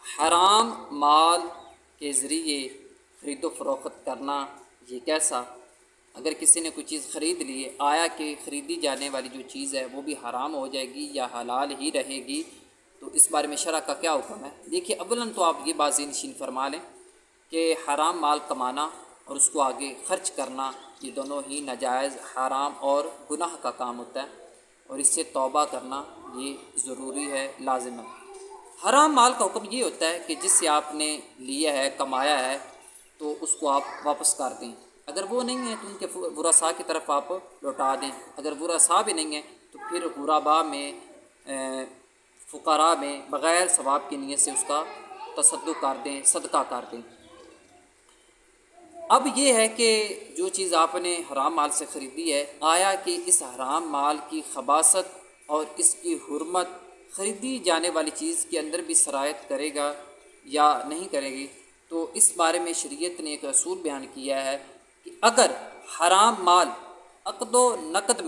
حرام مال کے ذریعے خرید و فروخت کرنا یہ کیسا؟ اگر کسی نے کوئی چیز خرید لی ہے، آیا کہ خریدی جانے والی جو چیز ہے وہ بھی حرام ہو جائے گی یا حلال ہی رہے گی، تو اس بارے میں شرع کا کیا حکم ہے؟ دیکھیے، اولاً تو آپ یہ بات ذہن نشین فرما لیں کہ حرام مال کمانا اور اس کو آگے خرچ کرنا یہ دونوں ہی ناجائز، حرام اور گناہ کا کام ہوتا ہے، اور اس سے توبہ کرنا یہ ضروری ہے، لازم ہے۔ حرام مال کا حکم یہ ہوتا ہے کہ جس سے آپ نے لیا ہے، کمایا ہے، تو اس کو آپ واپس کر دیں۔ اگر وہ نہیں ہے تو ان کے ورثاء کی طرف آپ لوٹا دیں۔ اگر ورثاء بھی نہیں ہے تو پھر غرباء میں، فقراء میں بغیر ثواب کی نیت سے اس کا تصدق کر دیں، صدقہ کر دیں۔ اب یہ ہے کہ جو چیز آپ نے حرام مال سے خریدی ہے، آیا کہ اس حرام مال کی خباثت اور اس کی حرمت خریدی جانے والی چیز کے اندر بھی سرایت کرے گا یا نہیں کرے گی؟ تو اس بارے میں شریعت نے ایک اصول بیان کیا ہے کہ اگر حرام مال عقد و نقد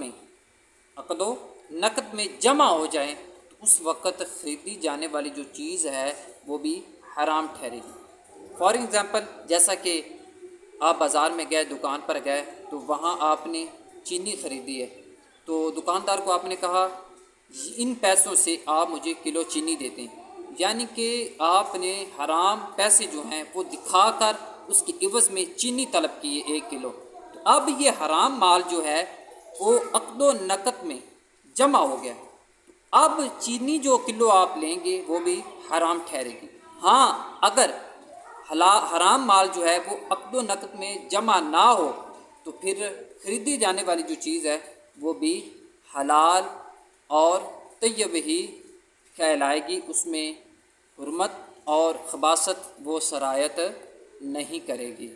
میں جمع ہو جائیں تو اس وقت خریدی جانے والی جو چیز ہے وہ بھی حرام ٹھہرے گی۔ فار ایگزامپل، جیسا کہ آپ بازار میں گئے، دکان پر گئے، تو وہاں آپ نے چینی خریدی ہے، تو دکاندار کو آپ نے کہا ان پیسوں سے آپ مجھے کلو چینی دیتے ہیں، یعنی کہ آپ نے حرام پیسے جو ہیں وہ دکھا کر اس کی عوض میں چینی طلب کی ہے 1 کلو۔ تو اب یہ حرام مال جو ہے وہ عقد و نقد میں جمع ہو گیا، اب چینی جو کلو آپ لیں گے وہ بھی حرام ٹھہرے گی۔ ہاں، اگر حرام مال جو ہے وہ عقد و نقد میں جمع نہ ہو تو پھر خریدی جانے والی جو چیز ہے وہ بھی حلال اور طیب ہی کہلائے گی، اس میں حرمت اور خباثت وہ سرایت نہیں کرے گی۔